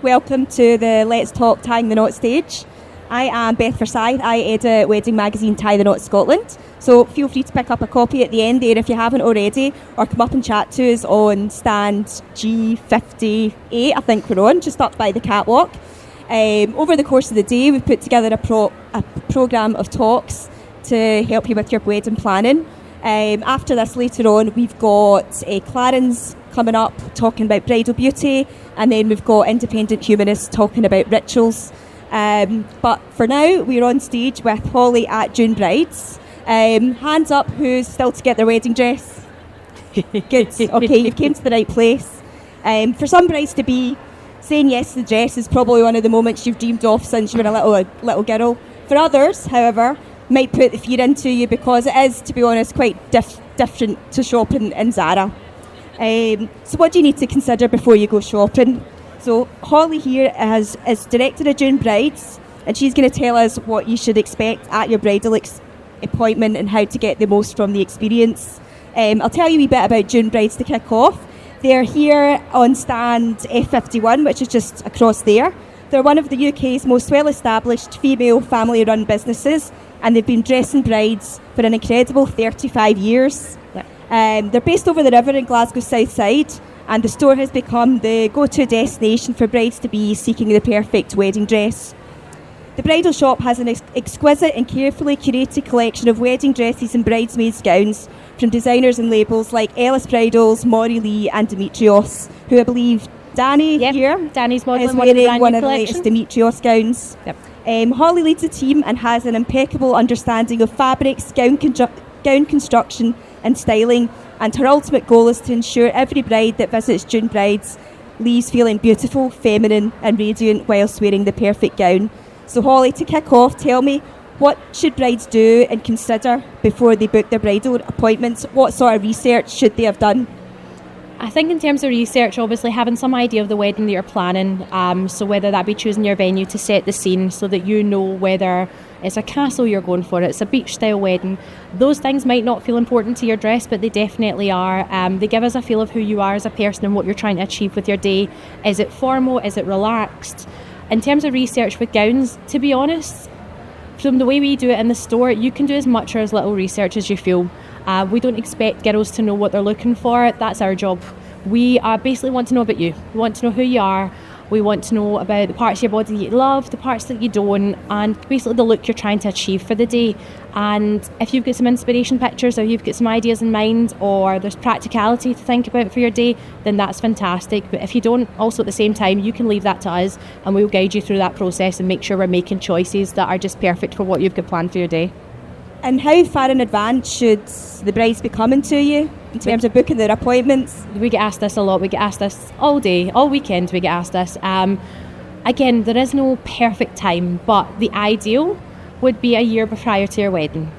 welcome to the Let's Talk Tying the Knot stage. I am Beth Forsyth. I edit wedding magazine Tie the Knot Scotland. So feel free to pick up a copy at the end there if you haven't already, or come up and chat to us on stand G58, I think we're on, just up by the catwalk. Over the course of the day, we've put together a programme of talks to help you with your wedding planning. After this, later on, we've got Clarence coming up talking about bridal beauty, and then we've got independent humanists talking about rituals. But for now, we're on stage with Hollie at June Brides. Hands up, who's still to get their wedding dress? Good. Okay, you've came to the right place. For some brides to be saying yes to the dress is probably one of the moments you've dreamed of since you were a little girl. For others, however, might put the fear into you because it is, to be honest, quite different to shopping in Zara. So what do you need to consider before you go shopping? So Hollie here is director of June Brides, and she's going to tell us what you should expect at your bridal appointment and how to get the most from the experience. I'll tell you a wee bit about June Brides to kick off. They're here on stand F51, which is just across there. They're one of the UK's most well-established female family-run businesses, and they've been dressing brides for an incredible 35 years. They're based over the river in Glasgow South Side, and the store has become the go-to destination for brides to be seeking the perfect wedding dress. The bridal shop has an exquisite and carefully curated collection of wedding dresses and bridesmaids gowns from designers and labels like Ellis Bridals, Maury Lee and Demetrios, who I believe Danny here Danny's is wearing one of the latest Demetrios gowns. Hollie leads the team and has an impeccable understanding of fabrics, gown construction and styling, and her ultimate goal is to ensure every bride that visits June Brides leaves feeling beautiful, feminine and radiant whilst wearing the perfect gown. So Hollie, to kick off, tell me, what should brides do and consider before they book their bridal appointments? What sort of research should they have done? I think in terms of research, obviously having some idea of the wedding that you're planning, so whether that be choosing your venue to set the scene so that you know whether it's a castle you're going for, it's a beach style wedding. Those things might not feel important to your dress, but they definitely are. They give us a feel of who you are as a person and what you're trying to achieve with your day. Is it formal? Is it relaxed? In terms of research with gowns, to be honest, from the way we do it in the store, you can do as much or as little research as you feel. We don't expect girls to know what they're looking for. That's our job. We basically want to know about you. We want to know who you are. We want to know about the parts of your body that you love, the parts that you don't, and basically the look you're trying to achieve for the day. And if you've got some inspiration pictures or you've got some ideas in mind or there's practicality to think about for your day, then that's fantastic. But if you don't, also at the same time, you can leave that to us and we'll guide you through that process and make sure we're making choices that are just perfect for what you've got planned for your day. And how far in advance should the brides be coming to you in terms of booking their appointments? We get asked this a lot. We get asked this all day, all weekend we get asked this. Again, there is no perfect time, but the ideal would be a year prior to your wedding.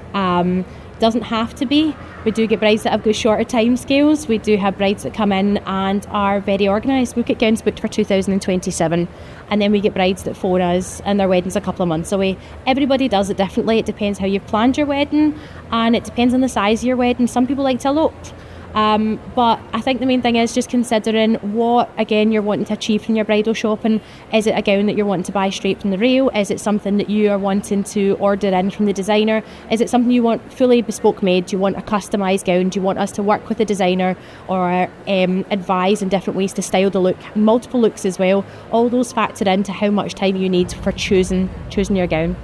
Doesn't have to be. We do get brides that have got shorter time scales. We do have brides that come in and are very organised. We get gowns booked for 2027, and then we get brides that phone us and their wedding's a couple of months away. Everybody does it differently. It depends how you've planned your wedding, and it depends on the size of your wedding. Some people like to elope. But I think the main thing is just considering what, again, you're wanting to achieve from your bridal shopping. Is it a gown that you're wanting to buy straight from the rail? Is it something that you are wanting to order in from the designer? Is it something you want fully bespoke made? Do you want a customised gown? Do you want us to work with the designer or advise in different ways to style the look? Multiple looks as well. All those factor into how much time you need for choosing your gown.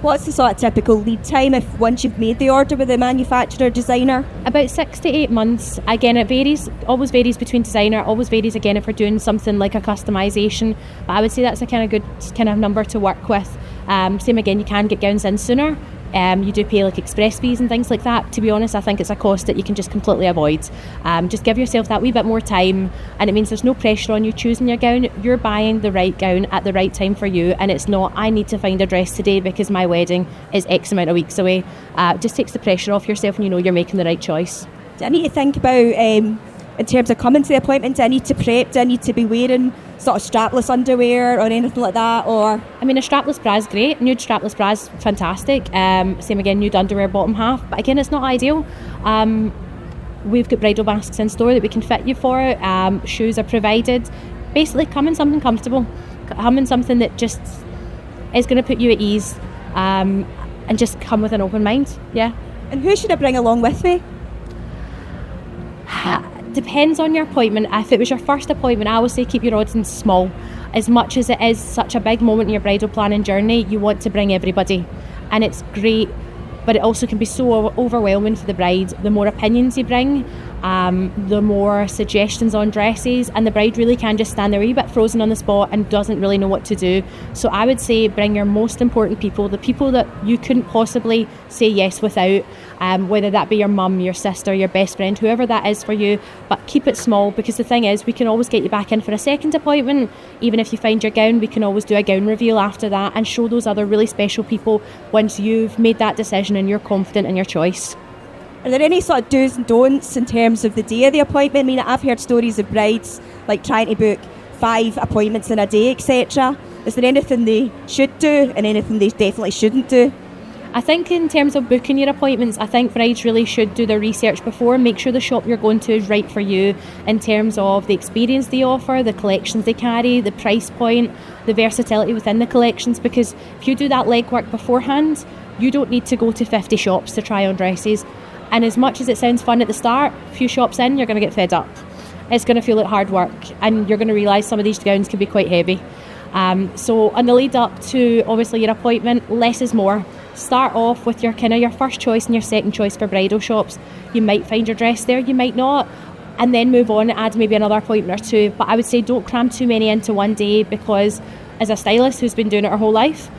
What's the sort of typical lead time if once you've made the order with the manufacturer designer? About 6 to 8 months. Again, it varies, always varies between designer, always varies again if we're doing something like a customisation. But I would say that's a kind of good kind of number to work with. Same again, you can get gowns in sooner. You do pay like express fees and things like that. To be honest, I think it's a cost that you can just completely avoid. Just give yourself that wee bit more time, and it means there's no pressure on you choosing your gown. You're buying the right gown at the right time for you, and it's not, I need to find a dress today because my wedding is X amount of weeks away. Just takes the pressure off yourself and you know you're making the right choice. Do I need to think about, in terms of coming to the appointment, do I need to prep? Do I need to be wearing sort of strapless underwear or anything like that? Or I mean, a strapless bra is great. Nude strapless bra is fantastic. Same again, nude underwear bottom half. But again, it's not ideal. We've got bridal masks in store that we can fit you for. Shoes are provided. Basically, come in something comfortable. Come in something that just is going to put you at ease, and just come with an open mind. Yeah. And who should I bring along with me? Depends on your appointment. If it was your first appointment, I would say keep your audience small. As much as it is such a big moment in your bridal planning journey, you want to bring everybody, and it's great, but it also can be so overwhelming for the bride. The more opinions you bring, the more suggestions on dresses, and the bride really can just stand there a wee bit frozen on the spot and doesn't really know what to do. So I would say bring your most important people, the people that you couldn't possibly say yes without, whether that be your mum, your sister, your best friend, whoever that is for you, but keep it small, because the thing is, we can always get you back in for a second appointment. Even if you find your gown, we can always do a gown reveal after that and show those other really special people once you've made that decision and you're confident in your choice. Are there any sort of do's and don'ts in terms of the day of the appointment? I mean, I've heard stories of brides like trying to book 5 appointments in a day, etc. Is there anything they should do and anything they definitely shouldn't do? I think in terms of booking your appointments, I think brides really should do their research before. Make sure the shop you're going to is right for you in terms of the experience they offer, the collections they carry, the price point, the versatility within the collections, because if you do that legwork beforehand, you don't need to go to 50 shops to try on dresses. And as much as it sounds fun at the start, a few shops in, you're going to get fed up. It's going to feel like hard work, and you're going to realise some of these gowns can be quite heavy. So on the lead up to obviously your appointment, less is more. Start off with your first choice and your second choice for bridal shops. You might find your dress there, you might not, and then move on and add maybe another appointment or 2. But I would say don't cram too many into one day, because as a stylist who's been doing it her whole life,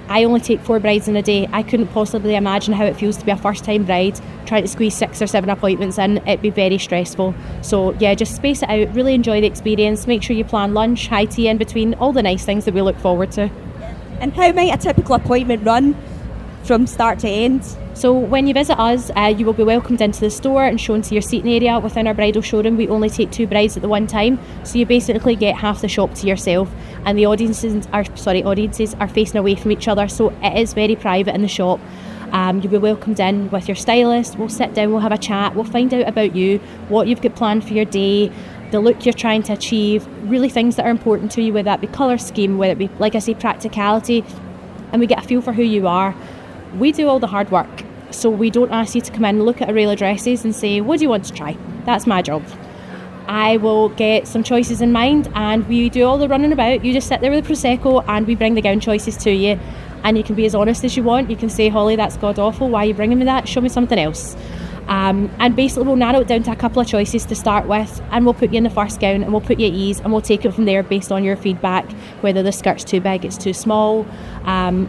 I only take 4 brides in a day. I couldn't possibly imagine how it feels to be a first-time bride trying to squeeze 6 or 7 appointments in. It'd be very stressful. So yeah, just space it out, really enjoy the experience. Make sure you plan lunch, high tea in between, all the nice things that we look forward to. And how might a typical appointment run from start to end? So when you visit us, you will be welcomed into the store and shown to your seating area. Within our bridal showroom, we only take 2 brides at the one time, so you basically get half the shop to yourself, and the audiences are facing away from each other, so it is very private in the shop. You'll be welcomed in with your stylist. We'll sit down, we'll have a chat, we'll find out about you, what you've got planned for your day, the look you're trying to achieve, really things that are important to you, whether that be colour scheme, whether it be, like I say, practicality, and we get a feel for who you are. We do all the hard work, so we don't ask you to come in and look at a rail of dresses and say, what do you want to try? That's my job. I will get some choices in mind, and we do all the running about. You just sit there with a Prosecco and we bring the gown choices to you, and you can be as honest as you want. You can say, Hollie, that's god awful, why are you bringing me that? Show me something else. And basically we'll narrow it down to a couple of choices to start with, and we'll put you in the first gown and we'll put you at ease, and we'll take it from there based on your feedback, whether the skirt's too big, it's too small,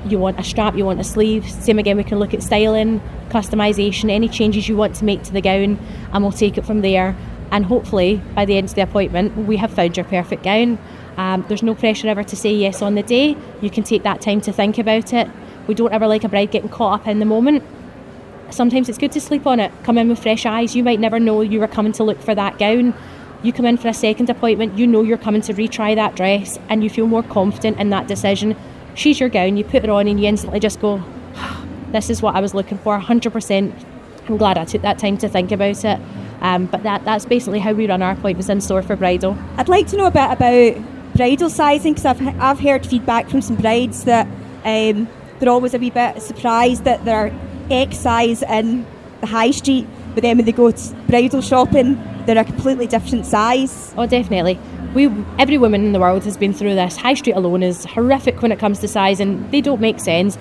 you want a strap, you want a sleeve. Same again, we can look at styling, customisation, any changes you want to make to the gown, and we'll take it from there. And hopefully by the end of the appointment we have found your perfect gown. There's no pressure ever to say yes on the day. You can take that time to think about it. We don't ever like a bride getting caught up in the moment. Sometimes it's good to sleep on it, come in with fresh eyes. You might never know you were coming to look for that gown. You come in for a second appointment, you know you're coming to retry that dress, and you feel more confident in that decision. She's your gown, you put it on and you instantly just go, this is what I was looking for, 100%. I'm glad I took that time to think about it. But that's basically how we run our appointments in store for bridal. I'd like to know a bit about bridal sizing, because I've heard feedback from some brides that they're always a wee bit surprised that they're X size in the high street, but then when they go to bridal shopping, they're a completely different size. Oh, definitely. Every woman in the world has been through this. High street alone is horrific when it comes to size, and they don't make sense.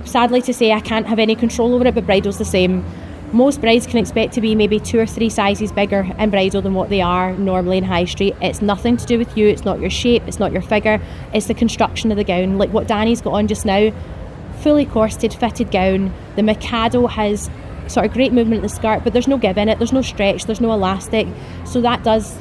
Sadly to say, I can't have any control over it, but bridal's the same. Most brides can expect to be maybe 2 or 3 sizes bigger in bridal than what they are normally in high street. It's nothing to do with you, it's not your shape, it's not your figure, it's the construction of the gown. Like what Danny's got on just now, fully corseted, fitted gown. The Mikado has sort of great movement in the skirt, but there's no give in it, there's no stretch, there's no elastic. So that does,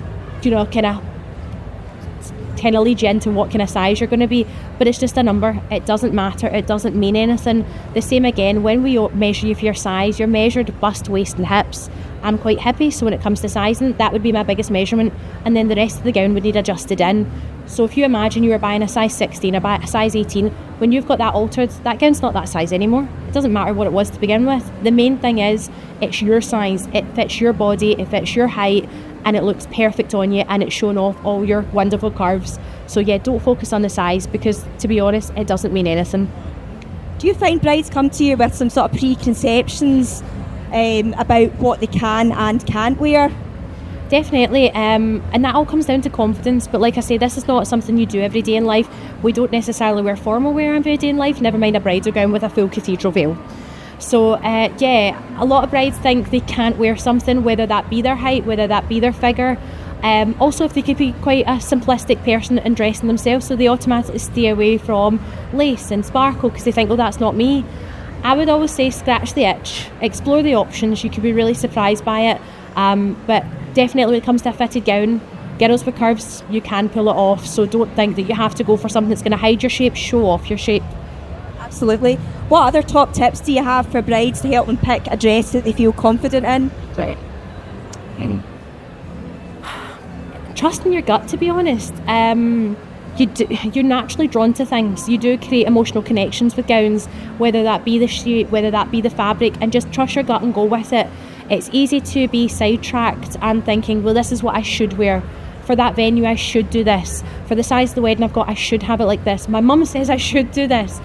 kind of lead you into what kind of size you're going to be, but it's just a number. It doesn't matter, it doesn't mean anything. The same again, when we measure you for your size, you're measured bust, waist and hips. I'm quite hippie, so when it comes to sizing, that would be my biggest measurement, and then the rest of the gown would need adjusted in. So if you imagine you were buying a size 16 or a size 18, when you've got that altered, that gown's not that size anymore. It doesn't matter what it was to begin with. The main thing is it's your size, it fits your body, it fits your height, and it looks perfect on you and it's showing off all your wonderful curves. So yeah, don't focus on the size, because to be honest, it doesn't mean anything. Do you find brides come to you with some sort of preconceptions about what they can and can't wear? Definitely, and that all comes down to confidence. But like I say, this is not something you do every day in life. We don't necessarily wear formal wear every day in life, never mind a bridal gown with a full cathedral veil. So yeah, a lot of brides think they can't wear something, whether that be their height, whether that be their figure. Also, if they could be quite a simplistic person in dressing themselves, so they automatically stay away from lace and sparkle because they think, oh, that's not me. I would always say scratch the itch, explore the options. You could be really surprised by it. But definitely when it comes to a fitted gown, girls with curves, you can pull it off. So don't think that you have to go for something that's going to hide your shape, show off your shape. Absolutely. What other top tips do you have for brides to help them pick a dress that they feel confident in? Right. Trust in your gut, to be honest. You're naturally drawn to things. You do create emotional connections with gowns, whether that be the shape, whether that be the fabric, and just trust your gut and go with it. It's easy to be sidetracked and thinking, well, this is what I should wear. For that venue, I should do this. For the size of the wedding I've got, I should have it like this. My mum says I should do this.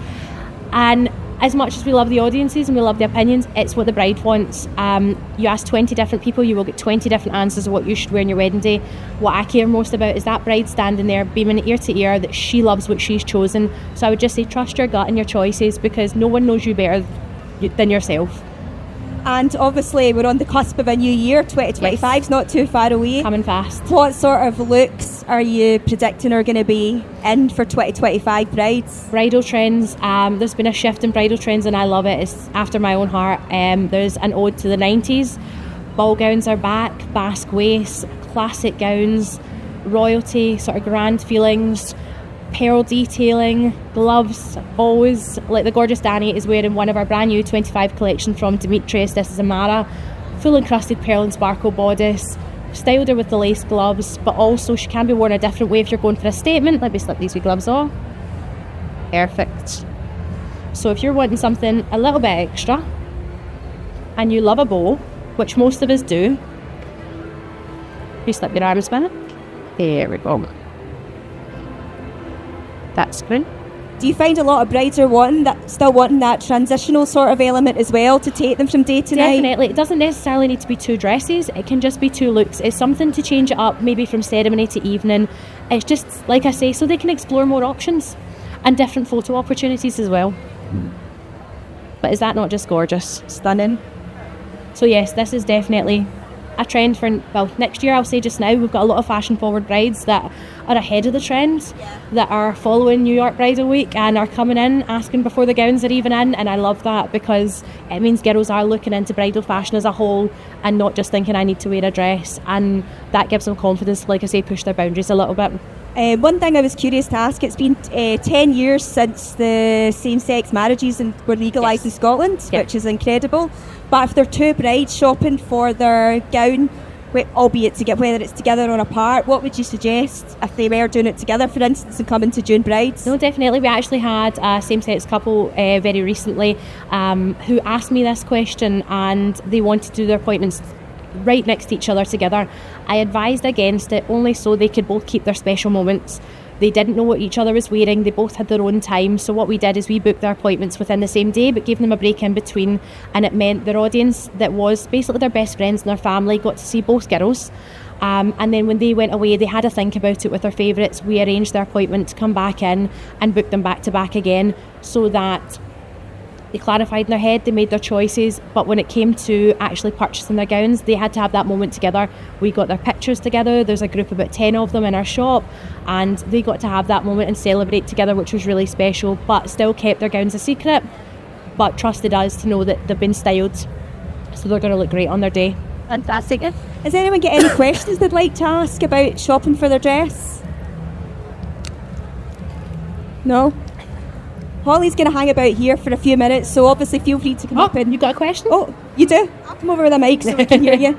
And as much as we love the audiences and we love the opinions, it's what the bride wants. You ask 20 different people, you will get 20 different answers of what you should wear on your wedding day. What I care most about is that bride standing there beaming ear to ear that she loves what she's chosen. So I would just say trust your gut and your choices, because no one knows you better than yourself. And obviously we're on the cusp of a new year. 2025 is not too far away. Coming fast. What sort of looks are you predicting are going to be in for 2025 brides? Bridal trends. There's been a shift in bridal trends and I love it. It's after my own heart. There's an ode to the 90s. Ball gowns are back, basque waists, classic gowns, royalty, sort of grand feelings, pearl detailing, gloves, always, like the gorgeous Danny is wearing one of our brand new 25 collection from Demetrius. This is Amara, full encrusted pearl and sparkle bodice, styled her with the lace gloves, but also she can be worn a different way if you're going for a statement. Let me slip these wee gloves off. Perfect. So if you're wanting something a little bit extra and you love a bow, which most of us do, you slip your arms back. There we go. That's good. Do you find a lot of brides are still wanting that transitional sort of element as well to take them from day to night? Definitely. It doesn't necessarily need to be two dresses. It can just be two looks. It's something to change it up, maybe from ceremony to evening. It's just, like I say, so they can explore more options and different photo opportunities as well. But is that not just gorgeous? Stunning. So yes, this is definitely a trend for, well, next year. I'll say just now we've got a lot of fashion forward brides that are ahead of the trends, that are following New York Bridal Week and are coming in asking before the gowns are even in, and I love that because it means girls are looking into bridal fashion as a whole and not just thinking I need to wear a dress, and that gives them confidence, like I say, push their boundaries a little bit. One thing I was curious to ask, it's been 10 years since the same-sex marriages were legalised in Scotland, which is incredible. But if there are two brides shopping for their gown, albeit whether it's together or apart, what would you suggest if they were doing it together, for instance, and coming to June Brides? No, definitely. We actually had a same-sex couple very recently who asked me this question, and they wanted to do their appointments right next to each other together. I advised against it only so they could both keep their special moments. They didn't know what each other was wearing. They both had their own time. So what we did is we booked their appointments within the same day, but gave them a break in between. And it meant their audience, that was basically their best friends and their family, got to see both girls. And then when they went away, they had to think about it with their favourites. We arranged their appointment to come back in and book them back to back again, so that they clarified in their head, they made their choices, but when it came to actually purchasing their gowns, they had to have that moment together. We got their pictures together. There's a group of about 10 of them in our shop, and they got to have that moment and celebrate together, which was really special, but still kept their gowns a secret, but trusted us to know that they've been styled, so they're going to look great on their day. Fantastic. Has anyone got any questions they'd like to ask about shopping for their dress? No? Hollie's going to hang about here for a few minutes, so obviously feel free to come up and... You got a question? Oh, you do? I'll come over with a mic so we can hear you.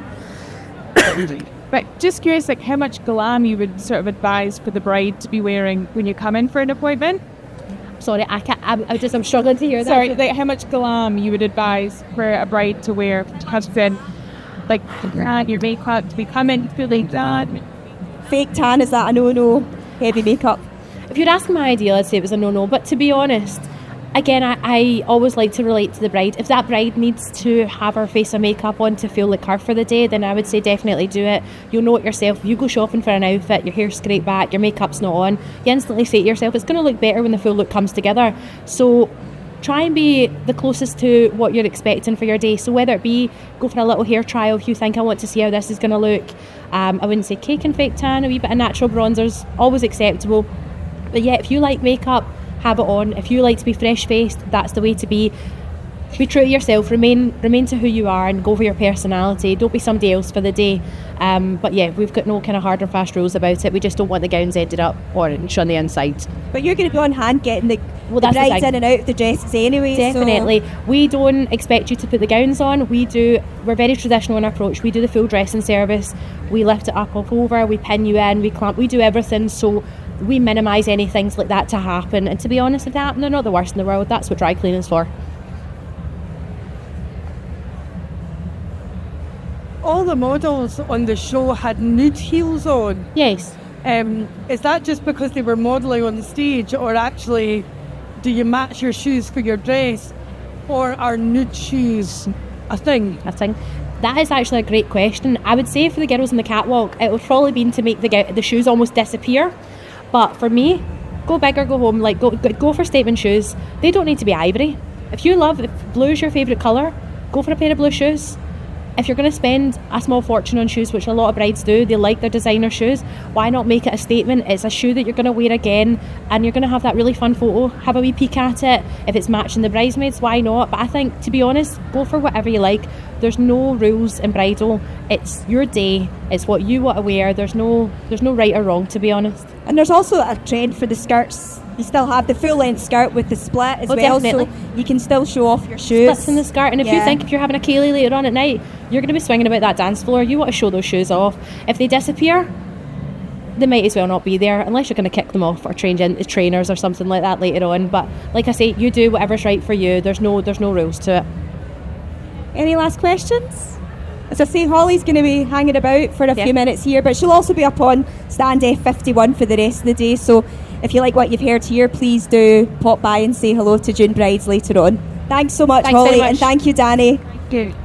Right, just curious, like how much glam you would sort of advise for the bride to be wearing when you come in for an appointment? Sorry, I'm struggling to hear that. Sorry, like how much glam you would advise for a bride to wear to come in? like your makeup to be coming fully done? Fake tan, is that a no-no? Heavy makeup? If you'd ask my ideal, I'd say it was a no-no. But to be honest, again, I always like to relate to the bride. If that bride needs to have her face of makeup on to feel like her for the day, then I would say definitely do it. You'll know it yourself. If you go shopping for an outfit, your hair's scraped back, your makeup's not on, you instantly say to yourself, it's going to look better when the full look comes together. So try and be the closest to what you're expecting for your day. So whether it be go for a little hair trial if you think I want to see how this is going to look. I wouldn't say cake and fake tan, a wee bit of natural bronzers, always acceptable. But yeah, if you like makeup, have it on. If you like to be fresh faced, that's the way to be. Be true to yourself, remain to who you are and go for your personality. Don't be somebody else for the day. But yeah, we've got no kind of hard and fast rules about it. We just don't want the gowns ended up orange on the inside. But you're going to be on hand getting the that's brides in and out of the dresses anyway. Definitely. So we don't expect you to put the gowns on. We're very traditional in our approach. We do the full dressing service. We lift it up over, we pin you in, we clamp, we do everything. So we minimise any things like that to happen. And to be honest, if they happen, they're not the worst in the world. That's what dry cleaning's for. All the models on the show had nude heels on. Yes. Is that just because they were modelling on the stage, or actually do you match your shoes for your dress, or are nude shoes a thing? That is actually a great question. I would say for the girls in the catwalk, it would probably been to make the shoes almost disappear. But for me, go big or go home. Like go for statement shoes. They don't need to be ivory. If blue is your favourite colour, go for a pair of blue shoes. If you're going to spend a small fortune on shoes, which a lot of brides do, they like their designer shoes, why not make it a statement? It's a shoe that you're going to wear again and you're going to have that really fun photo, have a wee peek at it. If it's matching the bridesmaids, why not? But I think, to be honest, go for whatever you like. There's no rules in bridal. It's your day. It's what you want to wear. There's no right or wrong, to be honest. And there's also a trend for the skirts. You still have the full length skirt with the split as well, definitely. So you can still show off your shoes. Splits in the skirt, and if you think if you're having a ceilidh later on at night, you're going to be swinging about that dance floor, you want to show those shoes off. If they disappear, they might as well not be there, unless you're going to kick them off or change into trainers or something like that later on. But like I say, you do whatever's right for you. There's no rules to it. Any last questions? As I say, Hollie's going to be hanging about for a few minutes here, but she'll also be up on stand F51 for the rest of the day. So if you like what you've heard here, please do pop by and say hello to June Brides later on. Thanks so much, Thanks Hollie, very much. and thank you, Danny. Good.